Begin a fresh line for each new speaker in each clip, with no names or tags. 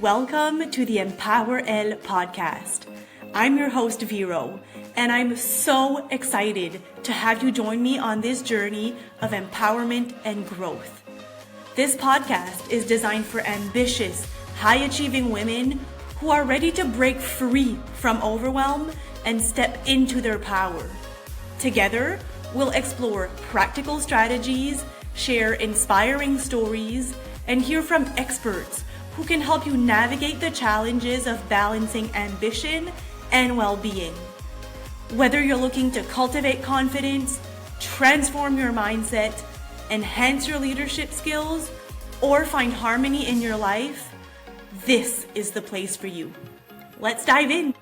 Welcome to the EmpowerElle Podcast. I'm your host, Vero, and I'm so excited to have you join me on this journey of empowerment and growth. This podcast is designed for ambitious, high-achieving women who are ready to break free from overwhelm and step into their power. Together, we'll explore practical strategies, share inspiring stories, and hear from experts who can help you navigate the challenges of balancing ambition and well-being. Whether you're looking to cultivate confidence, transform your mindset, enhance your leadership skills, or find harmony in your life, this is the place for you. Let's dive in.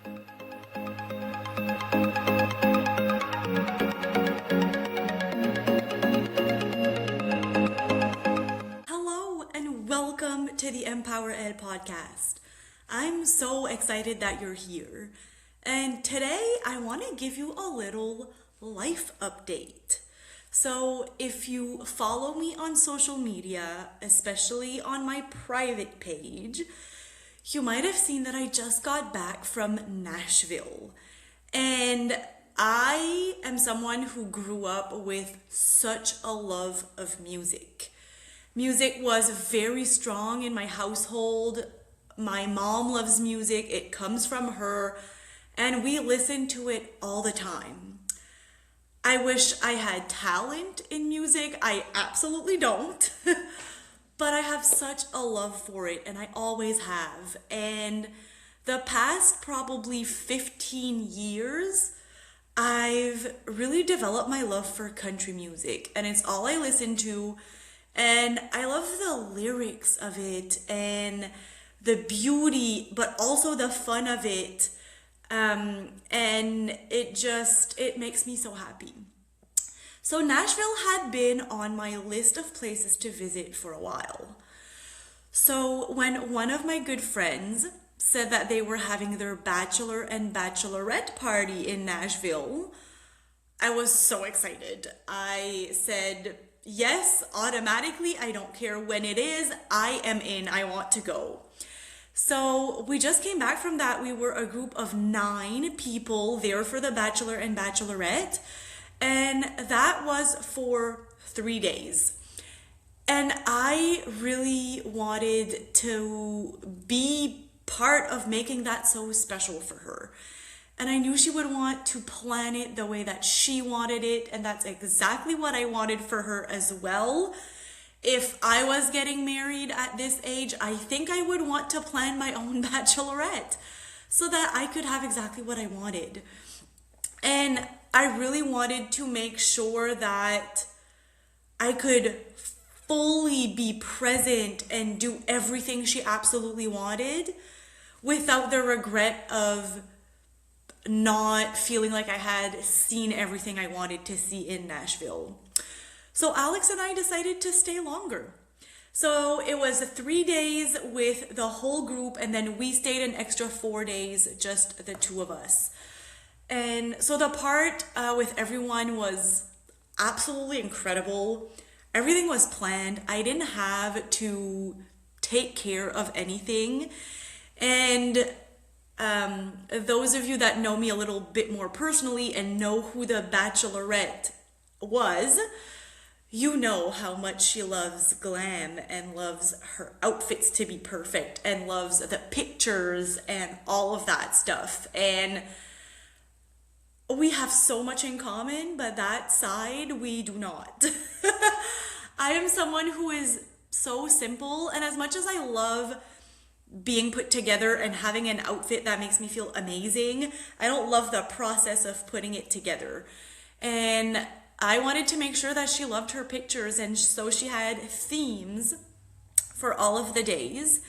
Welcome to the EmpowerElle Podcast. I'm so excited that you're here. And today I want to give you a little life update. So if you follow me on social media, especially on my private page, you might have seen that I just got back from Nashville. And I am someone who grew up with such a love of music. Music was very strong in my household. My mom loves music. It comes from her, and we listen to it all the time. I wish I had talent in music. I absolutely don't, but I have such a love for it, and I always have. And the past probably 15 years, I've really developed my love for country music, and it's all I listen to. And I love the lyrics of it and the beauty, but also the fun of it. And it makes me so happy. So Nashville had been on my list of places to visit for a while. So when one of my good friends said that they were having their bachelor and bachelorette party in Nashville, I was so excited. I said, yes, automatically, I don't care when it is, I am in, I want to go. So we just came back from that. We were a group of 9 people there for the bachelor and bachelorette, and that was for 3 days. And I really wanted to be part of making that so special for her. And I knew she would want to plan it the way that she wanted it. And that's exactly what I wanted for her as well. If I was getting married at this age, I think I would want to plan my own bachelorette so that I could have exactly what I wanted. And I really wanted to make sure that I could fully be present and do everything she absolutely wanted without the regret of not feeling like I had seen everything I wanted to see in Nashville. So Alex and I decided to stay longer. So it was 3 days with the whole group, and then we stayed an extra 4 days, just the 2 of us. And so the part with everyone was absolutely incredible. Everything was planned. I didn't have to take care of anything. And those of you that know me a little bit more personally and know who the bachelorette was, you know how much she loves glam and loves her outfits to be perfect and loves the pictures and all of that stuff. And we have so much in common, but that side we do not. I am someone who is so simple, and as much as I love being put together and having an outfit that makes me feel amazing, I don't love the process of putting it together. And I wanted to make sure that she loved her pictures, and so she had themes for all of the days.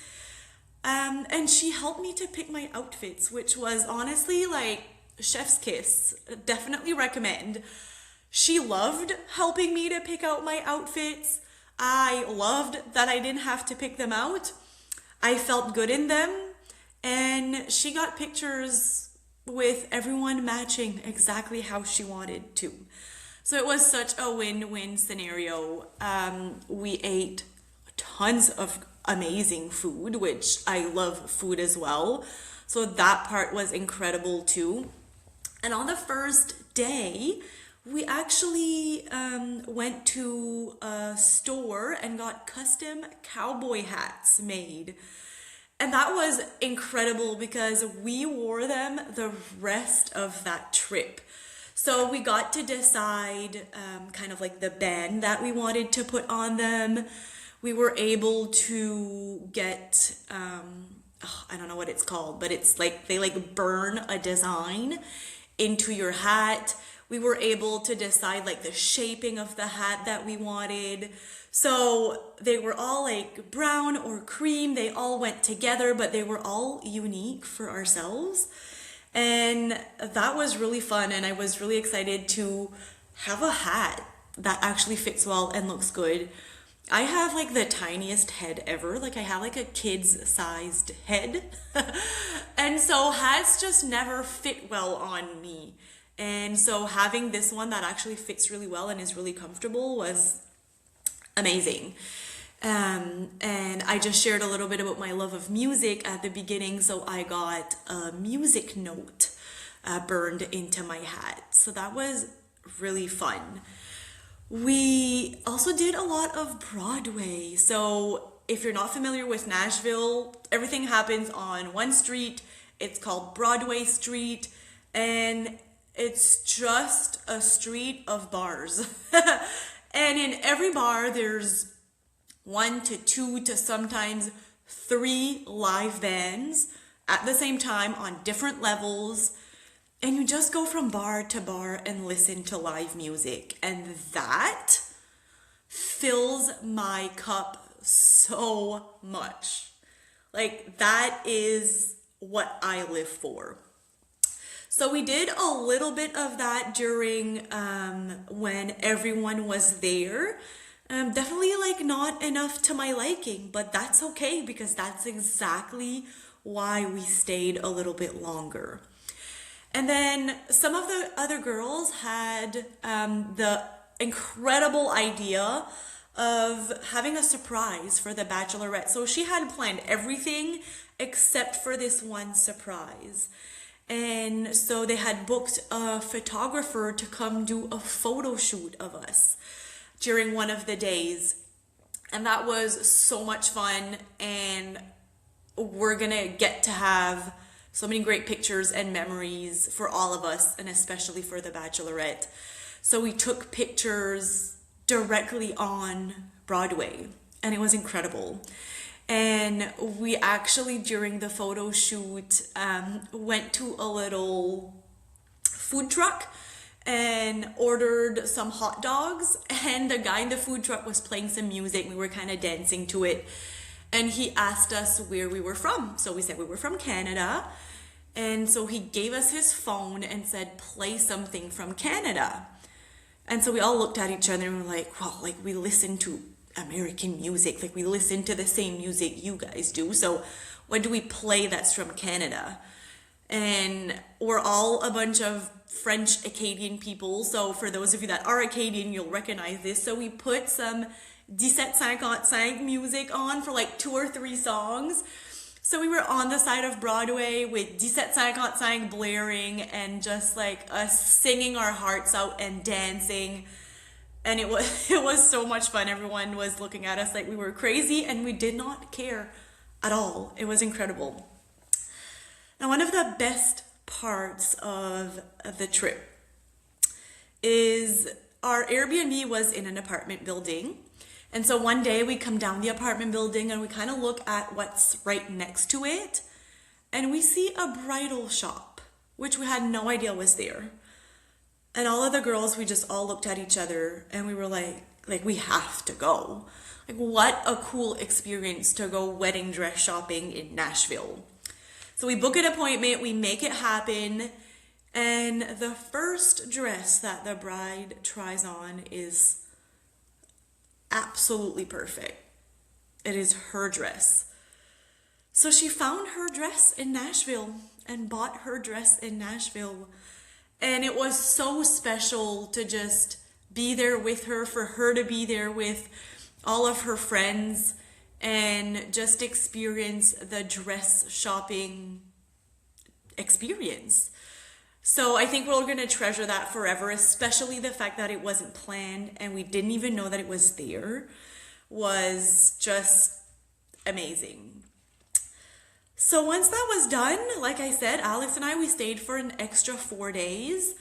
And she helped me to pick my outfits, which was honestly like chef's kiss. Definitely recommend. She loved helping me to pick out my outfits. I loved that I didn't have to pick them out. I felt good in them, and she got pictures with everyone matching exactly how she wanted to. So it was such a win-win scenario. We ate tons of amazing food, which I love food as well. So that part was incredible too. And on the first day, we actually went to a store and got custom cowboy hats made. And that was incredible because we wore them the rest of that trip. So we got to decide kind of like the band that we wanted to put on them. We were able to get, I don't know what it's called, but it's like they like burn a design into your hat. We were able to decide like the shaping of the hat that we wanted. So they were all like brown or cream. They all went together, but they were all unique for ourselves. And that was really fun. And I was really excited to have a hat that actually fits well and looks good. I have like the tiniest head ever. Like I have like a kid's sized head. And so hats just never fit well on me. And so having this one that actually fits really well and is really comfortable was amazing. And I just shared a little bit about my love of music at the beginning. So I got a music note burned into my hat. So that was really fun. We also did a lot of Broadway. So if you're not familiar with Nashville, everything happens on one street. It's called Broadway Street. And it's just a street of bars. And in every bar, there's 1 to 2 to sometimes 3 live bands at the same time on different levels. And you just go from bar to bar and listen to live music. And that fills my cup so much. Like, that is what I live for. So we did a little bit of that during when everyone was there. Definitely like not enough to my liking, but that's okay because that's exactly why we stayed a little bit longer. And then some of the other girls had the incredible idea of having a surprise for the bachelorette. So she had planned everything except for this one surprise. And so they had booked a photographer to come do a photo shoot of us during one of the days. And that was so much fun. And we're gonna get to have so many great pictures and memories for all of us, and especially for the bachelorette. So we took pictures directly on Broadway, and it was incredible. And we actually, during the photo shoot, went to a little food truck and ordered some hot dogs. And the guy in the food truck was playing some music. We were kind of dancing to it. And he asked us where we were from. So we said we were from Canada. And so he gave us his phone and said, play something from Canada. And so we all looked at each other and we were like, well, like we listen to American music, like we listen to the same music you guys do, so what do we play that's from Canada? And we're all a bunch of French Acadian people, so for those of you that are Acadian, you'll recognize this. So we put some 1755 music on for like 2 or 3 songs. So we were on the side of Broadway with 1755 blaring and just like us singing our hearts out and dancing. And it was so much fun. Everyone was looking at us like we were crazy, and we did not care at all. It was incredible. Now, one of the best parts of the trip is our Airbnb was in an apartment building. And so one day we come down the apartment building and we kind of look at what's right next to it, and we see a bridal shop, which we had no idea was there. And all of the girls, we just all looked at each other and we were like we have to go. Like, what a cool experience to go wedding dress shopping in Nashville. So we book an appointment, we make it happen, and the first dress that the bride tries on is absolutely perfect. It is her dress. So she found her dress in Nashville and bought her dress in Nashville. And it was so special to just be there with her, for her to be there with all of her friends. and just experience the dress shopping experience. So I think we're going to treasure that forever, especially the fact that it wasn't planned and we didn't even know that it was there was just amazing. So once that was done, like I said, Alex and I, we stayed for an extra 4 days,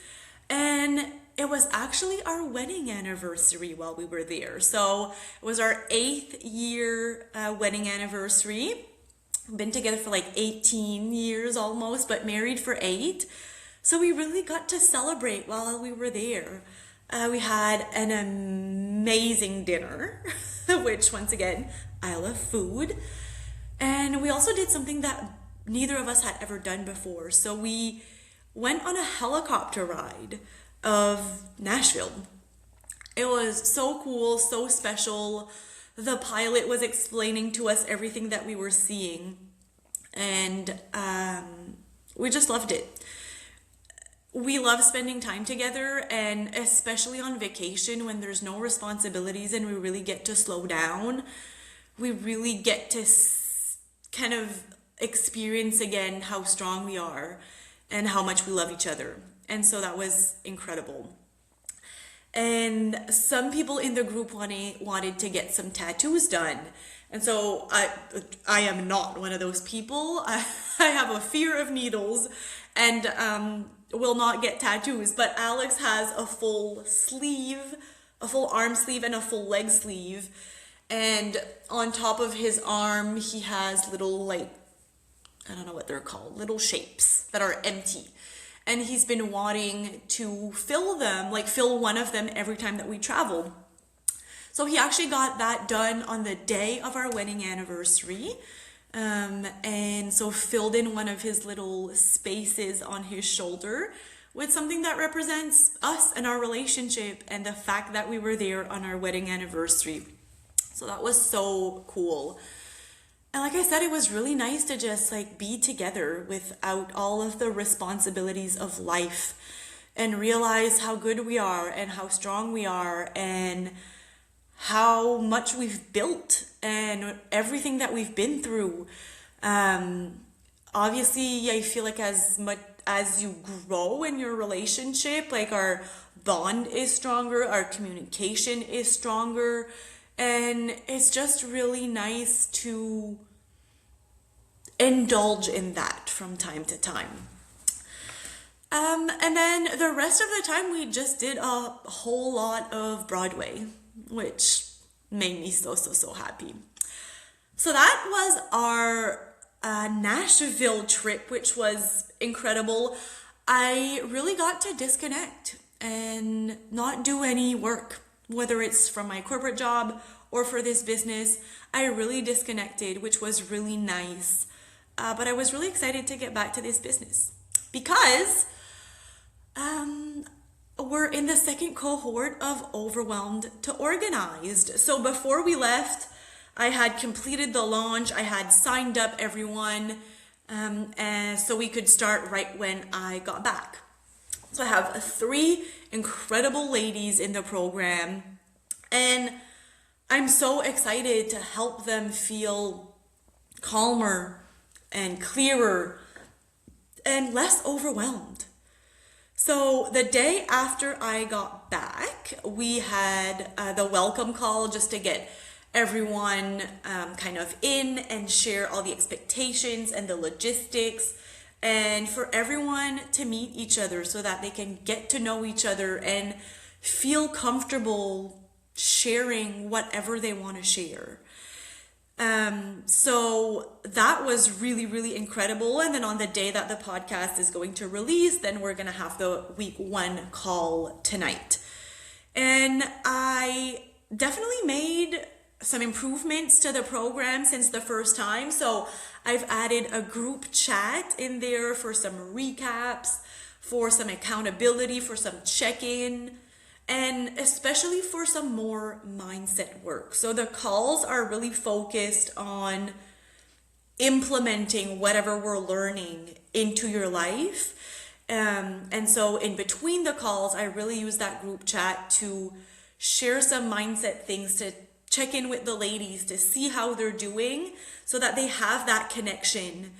and it was actually our wedding anniversary while we were there. So it was our 8th year wedding anniversary. Been together for like 18 years almost, but married for 8. So we really got to celebrate while we were there. We had an amazing dinner, which once again, I love food. And we also did something that neither of us had ever done before. So we went on a helicopter ride of Nashville. It was so cool, so special. The pilot was explaining to us everything that we were seeing, and we just loved it. We love spending time together, and especially on vacation when there's no responsibilities and we really get to slow down. We really get to kind of experience again how strong we are and how much we love each other. And so that was incredible. And some people in the group wanted to get some tattoos done. And so I am not one of those people. I have a fear of needles and will not get tattoos. But Alex has a full sleeve, a full arm sleeve and a full leg sleeve. And on top of his arm, he has little, like, I don't know what they're called, little shapes that are empty. And he's been wanting to fill them, like fill one of them every time that we travel. So he actually got that done on the day of our wedding anniversary. And so filled in one of his little spaces on his shoulder with something that represents us and our relationship and the fact that we were there on our wedding anniversary. So that was so cool. And like I said, it was really nice to just like be together without all of the responsibilities of life and realize how good we are and how strong we are and how much we've built and everything that we've been through. Obviously, I feel like as much as you grow in your relationship, like our bond is stronger, our communication is stronger. And it's just really nice to indulge in that from time to time. And then the rest of the time we just did a whole lot of Broadway, which made me so happy. So that was our Nashville trip, which was incredible. I really got to disconnect and not do any work. Whether it's from my corporate job or for this business, I really disconnected, which was really nice. But I was really excited to get back to this business because we're in the second cohort of overwhelmed to organized. So before we left, I had completed the launch. I had signed up everyone, and so we could start right when I got back. So I have 3 incredible ladies in the program, and I'm so excited to help them feel calmer and clearer and less overwhelmed. So the day after I got back, we had the welcome call just to get everyone kind of in and share all the expectations and the logistics, and for everyone to meet each other so that they can get to know each other and feel comfortable sharing whatever they want to share. So that was really incredible. And then on the day that the podcast is going to release, then we're going to have the week 1 call tonight. And I definitely made some improvements to the program since the first time. So I've added a group chat in there for some recaps, for some accountability, for some check-in, and especially for some more mindset work. So the calls are really focused on implementing whatever we're learning into your life. And so in between the calls, I really use that group chat to share some mindset things to check in with the ladies to see how they're doing so that they have that connection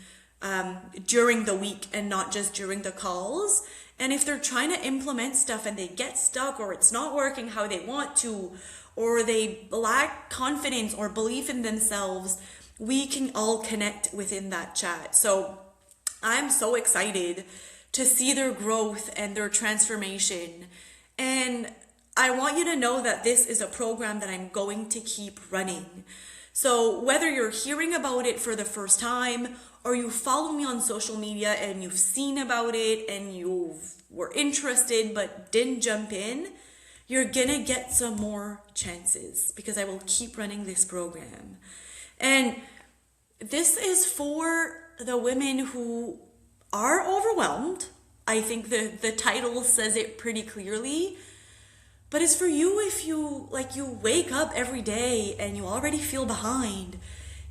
during the week and not just during the calls. And if they're trying to implement stuff and they get stuck or it's not working how they want to, or they lack confidence or belief in themselves, we can all connect within that chat. So I'm so excited to see their growth and their transformation. And I want you to know that this is a program that I'm going to keep running. So whether you're hearing about it for the first time or you follow me on social media and you've seen about it and you were interested but didn't jump in, you're gonna get some more chances because I will keep running this program. And this is for the women who are overwhelmed. I think the title says it pretty clearly. But it's for you if you wake up every day and you already feel behind.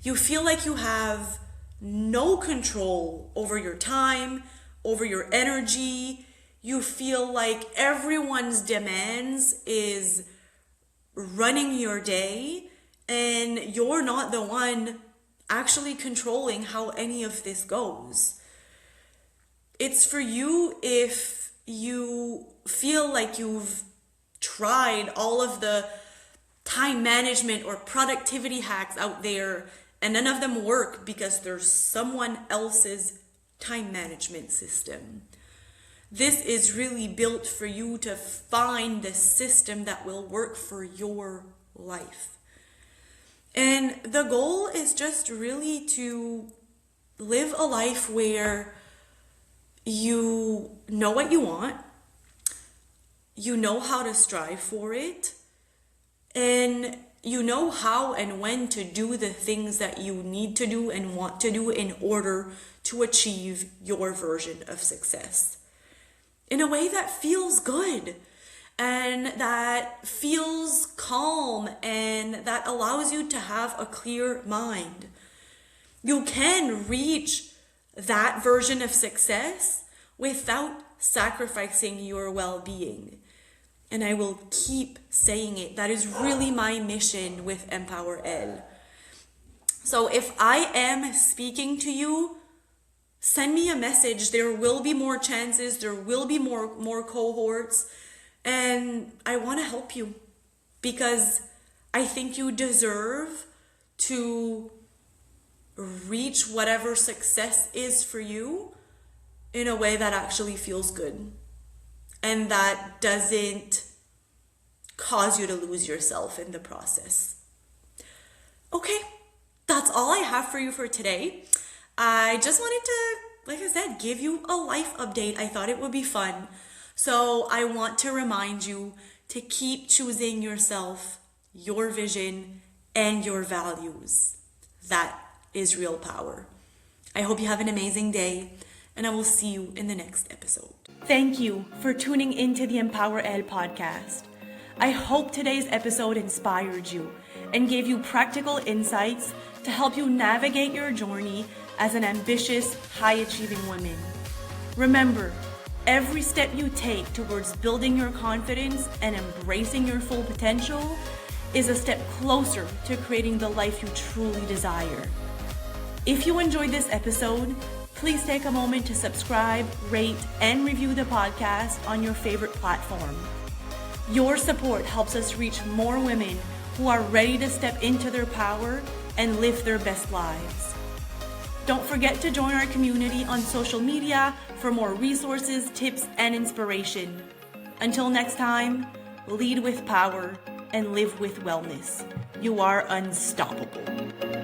You feel like you have no control over your time, over your energy. You feel like everyone's demands is running your day and you're not the one actually controlling how any of this goes. It's for you if you feel like you've tried all of the time management or productivity hacks out there and none of them work because there's someone else's time management system. This is really built for you to find the system that will work for your life. And the goal is just really to live a life where you know what you want, you know how to strive for it, and you know how and when to do the things that you need to do and want to do in order to achieve your version of success in a way that feels good and that feels calm and that allows you to have a clear mind. You can reach that version of success without sacrificing your well-being. And I will keep saying it. That is really my mission with EmpowerElle. So if I am speaking to you, send me a message. There will be more chances. There will be more cohorts. And I want to help you because I think you deserve to reach whatever success is for you in a way that actually feels good and that doesn't cause you to lose yourself in the process. Okay, that's all I have for you for today. I just wanted to, like I said, give you a life update. I thought it would be fun. So I want to remind you to keep choosing yourself, your vision, and your values. That is real power. I hope you have an amazing day, and I will see you in the next episode. Thank you for tuning into the EmpowerElle Podcast. I hope today's episode inspired you and gave you practical insights to help you navigate your journey as an ambitious, high-achieving woman. Remember, every step you take towards building your confidence and embracing your full potential is a step closer to creating the life you truly desire. If you enjoyed this episode, please take a moment to subscribe, rate, and review the podcast on your favorite platform. Your support helps us reach more women who are ready to step into their power and live their best lives. Don't forget to join our community on social media for more resources, tips, and inspiration. Until next time, lead with power and live with wellness. You are unstoppable.